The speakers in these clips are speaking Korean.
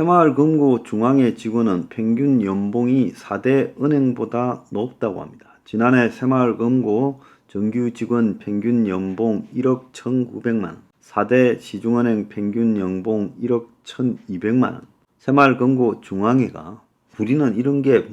새마을금고 중앙회 직원은 평균 연봉이 4대 은행보다 높다고 합니다. 지난해 새마을금고 정규 직원 평균 연봉 1억 1,900만원, 4대 시중은행 평균 연봉 1억 1,200만원. 새마을금고 중앙회가 우리는 이런 게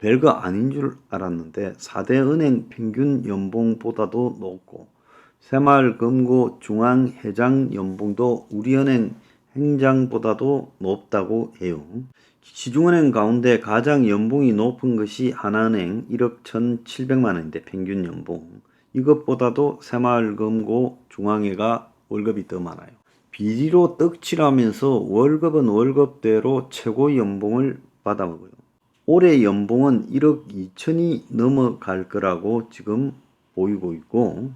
별거 아닌 줄 알았는데 4대 은행 평균 연봉보다도 높고 새마을금고 중앙회장 연봉도 우리은행 행장보다도 높다고 해요. 시중은행 가운데 가장 연봉이 높은 것이 하나은행 1억 1,700만원인데 평균 연봉. 이것보다도 새마을금고 중앙회가 월급이 더 많아요. 비리로 떡칠하면서 월급은 월급대로 최고 연봉을 받아먹어요. 올해 연봉은 1억 2천이 넘어갈 거라고 지금 보이고 있고,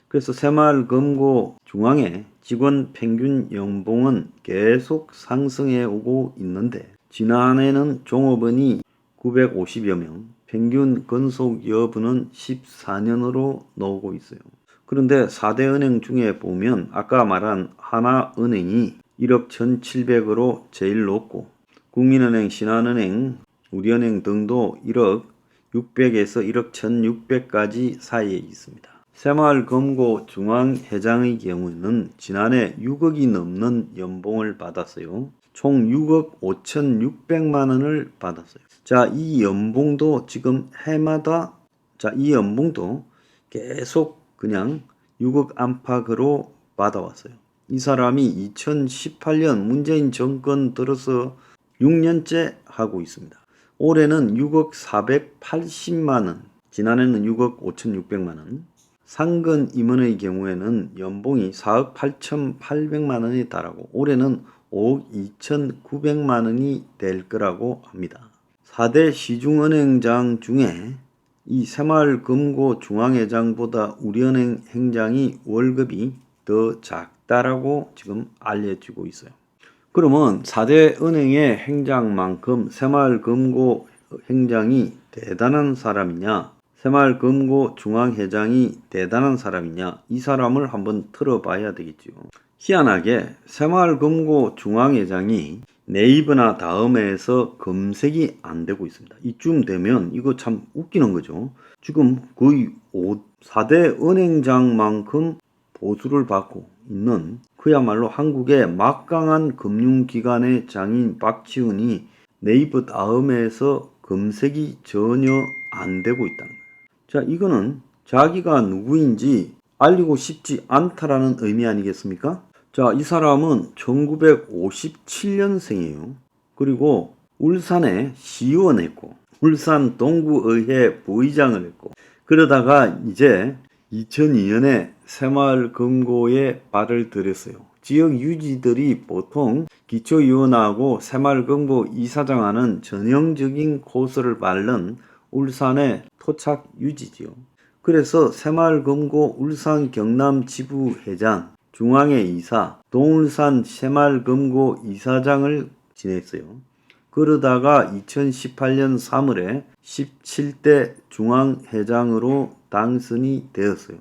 그래서 새마을금고 중앙회 직원 평균 연봉은 계속 상승해 오고 있는데 지난해는 종업원이 950여 명, 평균 근속 여부는 14년으로 나오고 있어요. 그런데 4대 은행 중에 보면 아까 말한 하나은행이 1억 1,700으로 제일 높고 국민은행, 신한은행, 우리은행 등도 1억 600에서 1억 1,600까지 사이에 있습니다. 새마을금고 중앙회장의 경우에는 지난해 6억이 넘는 연봉을 받았어요. 총 6억 5,600만원을 받았어요. 자, 이 연봉도 지금 해마다 이 연봉도 계속 그냥 6억 안팎으로 받아왔어요. 이 사람이 2018년 문재인 정권 들어서 6년째 하고 있습니다. 올해는 6억 480만원, 지난해는 6억 5,600만원. 상근 임원의 경우에는 연봉이 4억 8,800만원에 달하고 올해는 5억 2,900만원이 될 거라고 합니다. 4대 시중은행장 중에 이 새마을금고 중앙회장보다 우리은행 행장이 월급이 더 작다라고 지금 알려지고 있어요. 그러면 4대 은행의 행장만큼 새마을금고 행장이 대단한 사람이냐? 새마을금고 중앙회장이 대단한 사람이냐? 이 사람을 한번 들어봐야 되겠죠. 희한하게 새마을금고 중앙회장이 네이버나 다음에서 검색이 안 되고 있습니다. 이쯤 되면 이거 참 웃기는 거죠. 지금 거의 4대 은행장만큼 보수를 받고 있는 그야말로 한국의 막강한 금융기관의 장인 박지훈이 네이버 다음에서 검색이 전혀 안 되고 있다는 거예요. 자, 이거는 자기가 누구인지 알리고 싶지 않다라는 의미 아니겠습니까? 자, 이 사람은 1957년생이에요. 그리고 울산에 시의원 했고, 울산 동구의회 부의장을 했고, 그러다가 이제 2002년에 새마을금고에 발을 들였어요. 지역 유지들이 보통 기초위원하고 새마을금고 이사장하는 전형적인 코스를 밟는 울산의 토착 유지지요. 그래서 새마을금고 울산 경남 지부 회장, 중앙회 이사, 동울산 새마을금고 이사장을 지냈어요. 그러다가 2018년 3월에 17대 중앙회장으로 당선이 되었어요.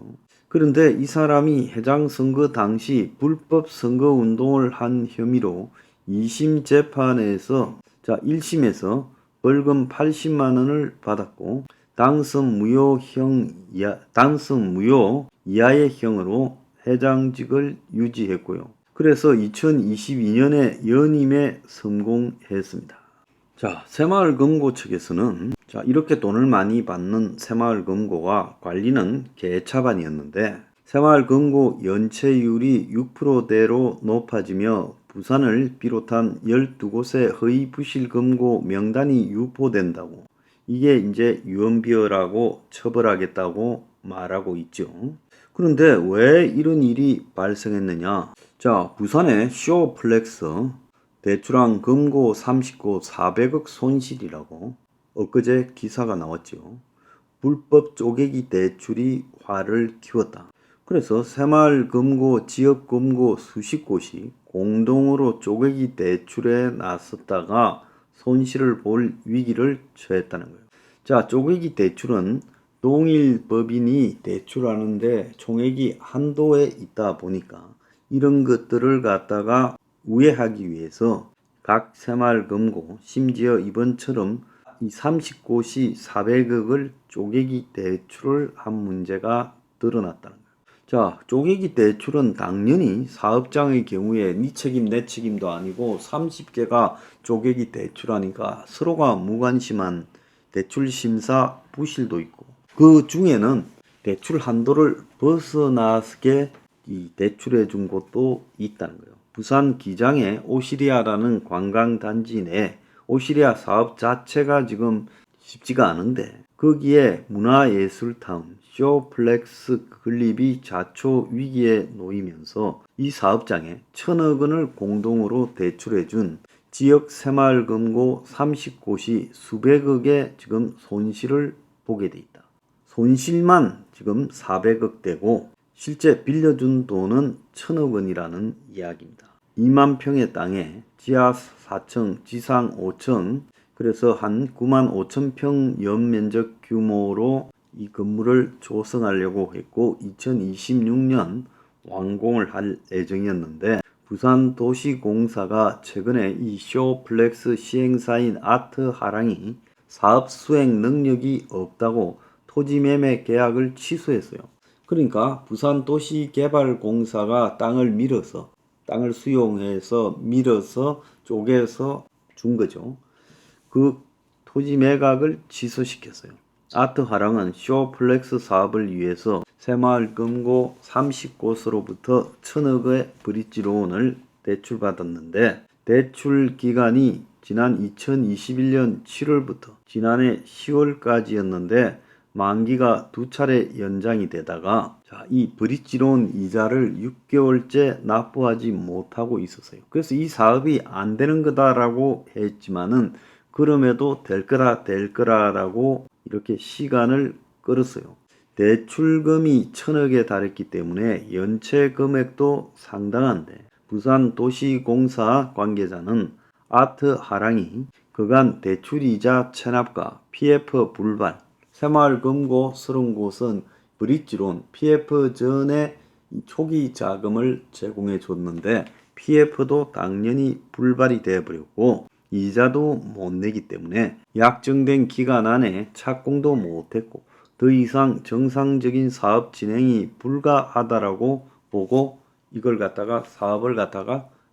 그런데 이 사람이 회장 선거 당시 불법 선거운동을 한 혐의로 2심 재판에서 1심에서 벌금 80만 원을 받았고 당선 무효 이하의 형으로 회장직을 유지했고요. 그래서 2022년에 연임에 성공했습니다. 자, 새마을금고 측에서는 이렇게 돈을 많이 받는 새마을금고가 관리는 개차반이었는데 새마을금고 연체율이 6%대로 높아지며 부산을 비롯한 12곳의 허위 부실금고 명단이 유포된다고 이게 이제 유언비어라고 처벌하겠다고 말하고 있죠. 그런데 왜 이런 일이 발생했느냐? 자, 부산의 쇼플렉스 대출한 금고 30곳 400억 손실이라고 엊그제 기사가 나왔죠. 불법 쪼개기 대출이 화를 키웠다. 그래서 새마을금고 지역금고 수십 곳이 공동으로 쪼개기 대출에 나섰다가 손실을 볼 위기를 처했다는 거예요. 자, 쪼개기 대출은 동일 법인이 대출하는데 총액이 한도에 있다 보니까 이런 것들을 갖다가 우회하기 위해서 각 새마을금고, 심지어 이번처럼 이 30곳이 400억을 쪼개기 대출을 한 문제가 드러났다는 거예요. 자, 쪼개기 대출은 당연히 사업장의 경우에 네 책임 내 책임도 아니고 30개가 쪼개기 대출하니까 서로가 무관심한 대출 심사 부실도 있고, 그 중에는 대출 한도를 벗어나게 이 대출해 준 곳도 있다는 거예요. 부산 기장의 오시리아라는 관광단지 내 오시리아 사업 자체가 지금 쉽지가 않은데, 거기에 문화예술타운 쇼플렉스 건립이 자초 위기에 놓이면서 이 사업장에 1,000억 원을 공동으로 대출해준 지역 새마을금고 30곳이 수백억의 지금 손실을 보게 돼 있다. 손실만 지금 400억대고 실제 빌려준 돈은 1,000억 원이라는 이야기입니다. 2만 평의 땅에 지하 4층, 지상 5층, 그래서 한 9만 5천 평 연면적 규모로 이 건물을 조성하려고 했고 2026년 완공을 할 예정이었는데, 부산도시공사가 최근에 이 쇼플렉스 시행사인 아트하랑이 사업 수행 능력이 없다고 토지 매매 계약을 취소했어요. 그러니까 부산도시개발공사가 땅을 수용해서 밀어서 쪼개서 준 거죠. 그 토지 매각을 취소시켰어요. 아트하랑은 쇼플렉스 사업을 위해서 새마을금고 30곳으로부터 1,000억의 브릿지론을 대출받았는데, 대출 기간이 지난 2021년 7월부터 지난해 10월까지였는데 만기가 2차례 연장이 되다가 이 브릿지론 이자를 6개월째 납부하지 못하고 있었어요. 그래서 이 사업이 안 되는 거다라고 했지만은 그럼에도 될 거라라고 이렇게 시간을 끌었어요. 대출금이 1,000억에 달했기 때문에 연체 금액도 상당한데, 부산도시공사 관계자는 아트하랑이 그간 대출이자 체납과 PF 불발, 새마을금고 30곳은 브릿지론 PF 전에 초기 자금을 제공해 줬는데 PF도 당연히 불발이 되어버렸고 이자도 못 내기 때문에 약정된 기간 안에 착공도 못했고 더 이상 정상적인 사업 진행이 불가하다라고 보고 이걸 사업을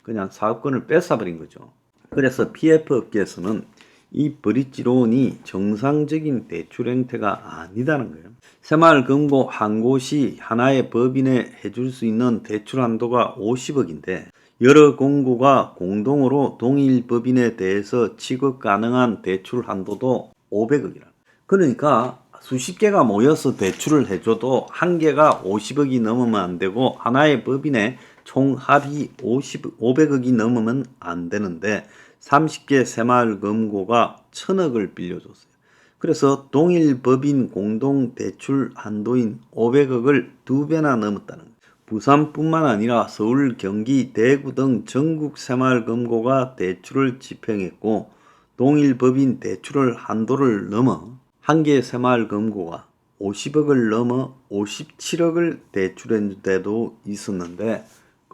그냥 사업권을 뺏어버린 거죠. 그래서 PF 업계에서는 이 브릿지론이 정상적인 대출 형태가 아니다는 거예요. 새마을금고 한 곳이 하나의 법인에 해줄 수 있는 대출 한도가 50억인데 여러 공고가 공동으로 동일 법인에 대해서 취급 가능한 대출 한도도 500억이라. 그러니까 수십 개가 모여서 대출을 해줘도 한 개가 50억이 넘으면 안 되고 하나의 법인에 총 합이 500억이 넘으면 안 되는데 30개 새마을금고가 1,000억을 빌려줬어요. 그래서 동일 법인 공동 대출 한도인 500억을 2배나 넘었다는 거예요. 부산뿐만 아니라 서울, 경기, 대구 등 전국 새마을금고가 대출을 집행했고 동일 법인 대출을 한도를 넘어 한 개 새마을금고가 50억을 넘어 57억을 대출한 데도 있었는데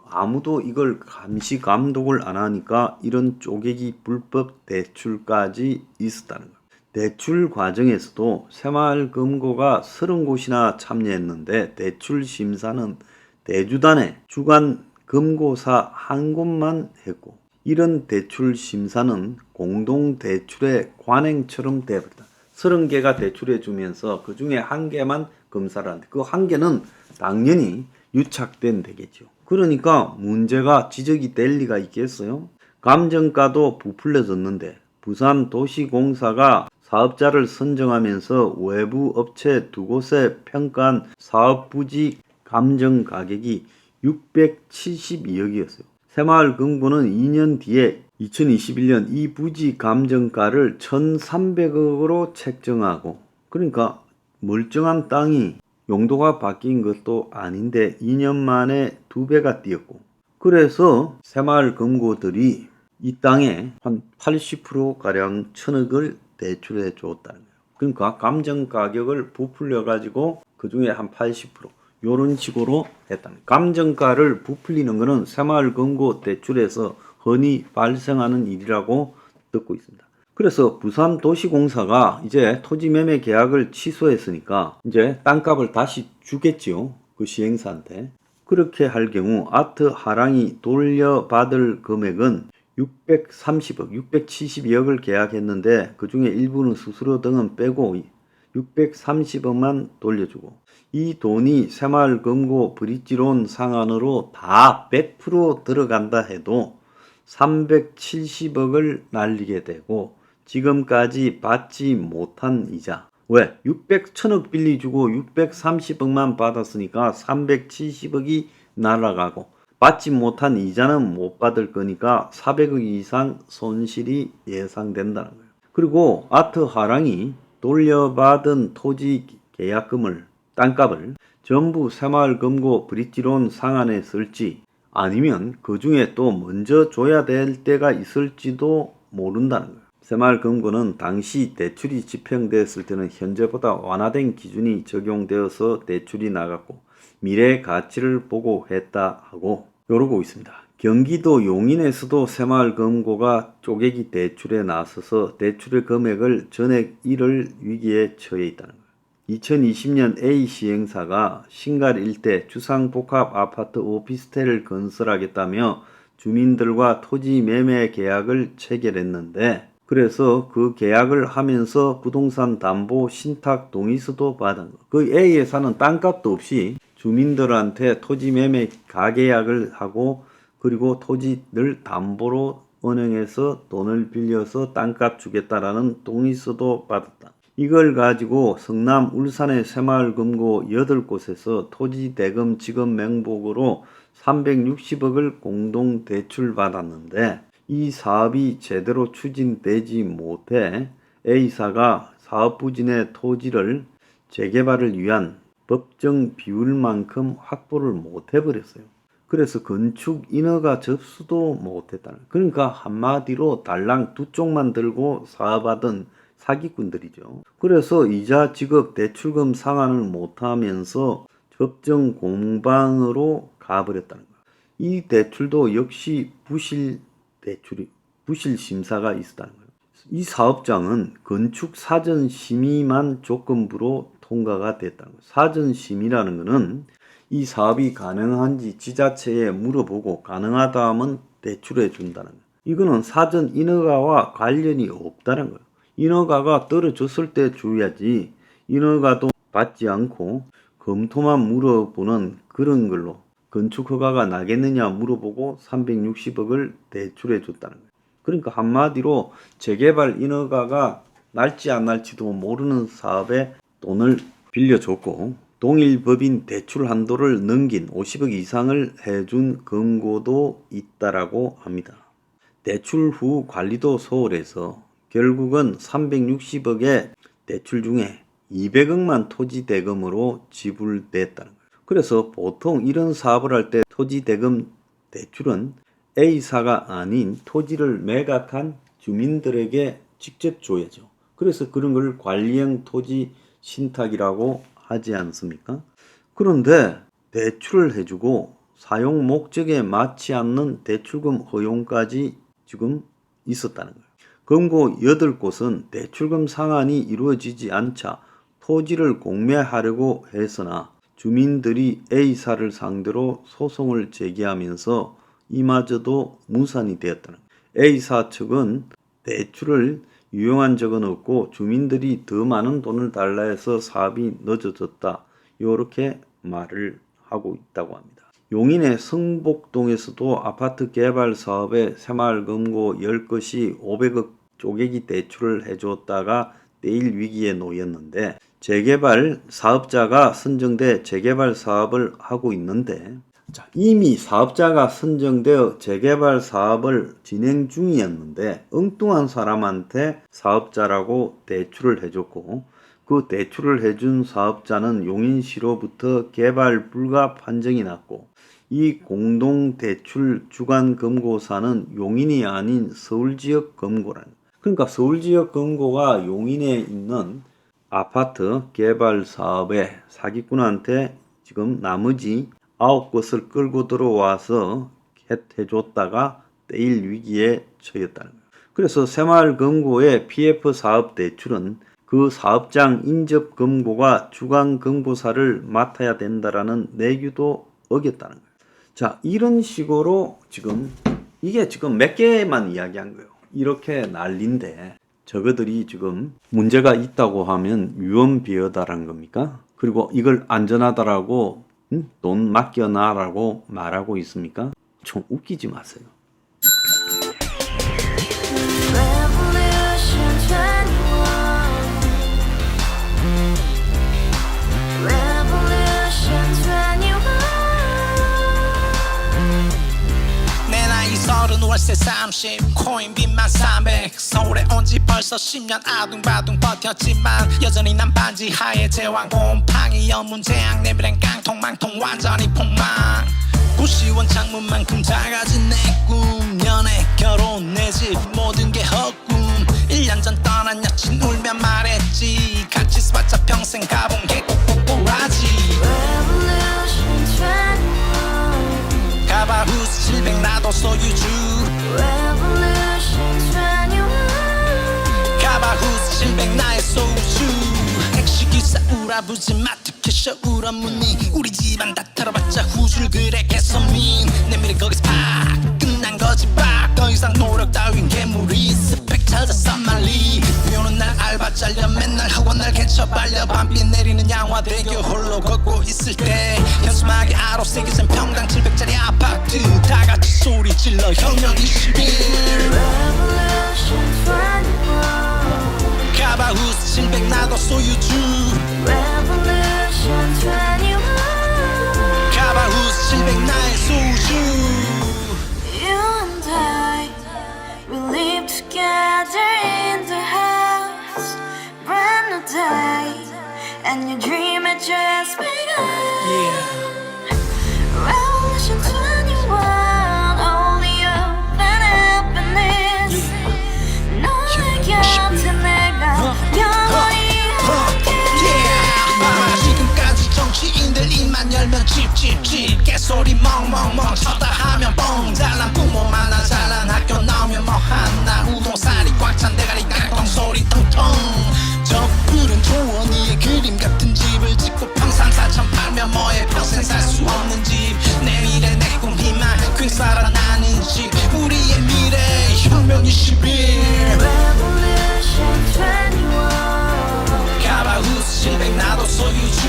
아무도 이걸 감시 감독을 안 하니까 이런 쪼개기 불법 대출까지 있었다는 거예요. 대출 과정에서도 새마을금고가 30곳이나 참여했는데 대출 심사는 대주단의 주간 금고사 한 곳만 했고 이런 대출 심사는 공동 대출의 관행처럼 되어버렸다. 30개가 대출해 주면서 그 중에 한 개만 검사를 하는데 그 한 개는 당연히 유착된 되겠죠. 그러니까 문제가 지적이 될 리가 있겠어요? 감정가도 부풀려졌는데 부산도시공사가 사업자를 선정하면서 외부 업체 2곳에 평가한 사업 부지 감정 가격이 672억이었어요. 새마을금고는 2년 뒤에 2021년 이 부지 감정가를 1,300억으로 책정하고, 그러니까 멀쩡한 땅이 용도가 바뀐 것도 아닌데 2년 만에 2배가 뛰었고, 그래서 새마을금고들이 이 땅에 한 80%가량 1,000억을 대출해 줬다는 거예요. 그러니까 감정 가격을 부풀려 가지고 그 중에 한 80% 요런 식으로 했다는 거예요. 감정가를 부풀리는 거는 새마을금고 대출에서 흔히 발생하는 일이라고 듣고 있습니다. 그래서 부산도시공사가 이제 토지매매 계약을 취소했으니까 이제 땅값을 다시 주겠지요. 그 시행사한테. 그렇게 할 경우 아트 하랑이 돌려받을 금액은 630억, 672억을 계약했는데 그 중에 일부는 수수료 등은 빼고 630억만 돌려주고 이 돈이 새마을금고 브릿지론 상한으로 다 100% 들어간다 해도 370억을 날리게 되고 지금까지 받지 못한 이자 왜? 1000억 빌려주고 630억만 받았으니까 370억이 날아가고 받지 못한 이자는 못 받을 거니까 400억 이상 손실이 예상된다는 거예요. 그리고 아트 하랑이 돌려받은 토지 계약금을 땅값을 전부 새마을금고 브릿지론 상한에 쓸지 아니면 그 중에 또 먼저 줘야 될 때가 있을지도 모른다는 거예요. 새마을금고는 당시 대출이 집행됐을 때는 현재보다 완화된 기준이 적용되어서 대출이 나갔고 미래 가치를 보고 했다 하고 이러고 있습니다. 경기도 용인에서도 새마을금고가 쪼개기 대출에 나서서 대출의 금액을 전액 잃을 위기에 처해 있다는 거예요. 2020년 A 시행사가 신갈 일대 주상복합 아파트 오피스텔을 건설하겠다며 주민들과 토지 매매 계약을 체결했는데 그래서 그 계약을 하면서 부동산 담보 신탁 동의서도 받은 거. 그 A 회사는 땅값도 없이 주민들한테 토지 매매 가계약을 하고 그리고 토지를 담보로 은행에서 돈을 빌려서 땅값 주겠다라는 동의서도 받았다. 이걸 가지고 성남 울산의 새마을금고 8곳에서 토지 대금 지급 명목으로 360억을 공동 대출 받았는데 이 사업이 제대로 추진되지 못해 A사가 사업 부진의 토지를 재개발을 위한 법정 비율만큼 확보를 못 해버렸어요. 그래서 건축 인허가 접수도 못했다는 거예요. 그러니까 한마디로 달랑 두 쪽만 들고 사업하던 사기꾼들이죠. 그래서 이자 지급 대출금 상환을 못하면서 법정 공방으로 가버렸다는 거예요. 이 대출도 역시 부실 심사가 있었다는 거예요. 이 사업장은 건축 사전 심의만 조건부로 통과가 됐다는 거예요. 사전 심의라는 것은 이 사업이 가능한지 지자체에 물어보고 가능하다 하면 대출해 준다는 거예요. 이거는 사전 인허가와 관련이 없다는 거예요. 인허가가 떨어졌을 때 줘야지 인허가도 받지 않고 검토만 물어보는 그런 걸로 건축허가가 나겠느냐 물어보고 360억을 대출해 줬다는 거예요. 그러니까 한마디로 재개발 인허가가 날지 안 날지도 모르는 사업에 돈을 빌려줬고 동일법인 대출 한도를 넘긴 50억 이상을 해준 금고도 있다라고 합니다. 대출 후 관리도 소홀해서 결국은 360억의 대출 중에 200억만 토지 대금으로 지불됐다는 거예요. 그래서 보통 이런 사업을 할 때 토지 대금 대출은 A사가 아닌 토지를 매각한 주민들에게 직접 줘야죠. 그래서 그런 걸 관리형 토지 신탁이라고 하지 않습니까? 그런데 대출을 해주고 사용 목적에 맞지 않는 대출금 허용까지 지금 있었다는 거예요. 금고 8곳은 대출금 상환이 이루어지지 않자 토지를 공매하려고 했으나 주민들이 A사를 상대로 소송을 제기하면서 이마저도 무산이 되었다는 거예요. A사 측은 대출을 유용한 적은 없고 주민들이 더 많은 돈을 달라 해서 사업이 늦어졌다. 이렇게 말을 하고 있다고 합니다. 용인의 성복동에서도 아파트 개발 사업에 새마을금고 10곳이 500억 쪼개기 대출을 해줬다가 내일 위기에 놓였는데 재개발 사업자가 선정돼 재개발 사업을 하고 있는데 이미 사업자가 선정되어 재개발 사업을 진행 중이었는데 엉뚱한 사람한테 사업자라고 대출을 해줬고 그 대출을 해준 사업자는 용인시로부터 개발 불가 판정이 났고 이 공동대출 주간금고사는 용인이 아닌 서울지역금고라는 거예요. 그러니까 서울지역금고가 용인에 있는 아파트 개발 사업에 사기꾼한테 지금 나머지 9곳을 끌고 들어와서 해줬다가 떼일 위기에 처했다는 거예요. 그래서 새마을금고의 PF 사업 대출은 그 사업장 인접 금고가 주간 금고사를 맡아야 된다라는 내규도 어겼다는 거예요. 자, 이런 식으로 이게 지금 몇 개만 이야기한 거예요. 이렇게 난리인데 저거들이 지금 문제가 있다고 하면 위험비어다라는 겁니까? 그리고 이걸 안전하다라고 돈 맡겨놔라고 말하고 있습니까? 좀 웃기지 마세요. 월세 30 코인빚만 300 서울에 온 지 벌써 10년 아둥바둥 버텼지만 여전히 난 반지 하에 제왕 곰팡이 연문제약 내비랑 깡통망통 완전히 폭망 고시원 창문만큼 작아진 내 꿈 연애 결혼 내 집 모든 게 헛꿈 1년 전 떠난 여친 울며 말했지 같이 살자 평생 가본 게 꼬꼬꼬라지 가바후스 700 나도 소유주 가바후스 700 나의 소유주 택시기사 우라부지 마트캐셔 울어무니 우리 집안 다 털어봤자 후줄 그래 개선민 내 미래 거기서 팍 끝난 거지 팍 더 이상 노력 따윈 괴물이 스펙 찾아서 말리 비오는 날 알바 잘려 맨날 학원 날 개쳐 발려 밤비 내리는 양화대교 홀로 걷고 있을 때 현수막에 아로 새겨진 평당 700짜리 아파트 다같이 소리 질러 혁명 21 가바후스 700 나도 소유주 가바후스 700 나의 소유주 Together in the house, brand new day, and your dream had just begun. Revolution 21, only open happiness. 너의 곁에 내가 영원히 함께. 지금까지 정치인들 입만 열면 찝찝찝 개소리 멍멍멍 쳤다 하면 뻥 잘난 부모 만나 잘난 학교 나오면 뭐 하나 우동살이 꽉 찬 대가리 깡통 소리 텅텅 저 푸른 초원위에 그림 같은 집을 짓고 평상 4천 팔면 뭐해 평생 살 수 없는 집 내 미래 내 꿈 희망 퀸 살아나는 집 우리의 미래 혁명 21 Revolution 21. 가바후스 700 나도 소유주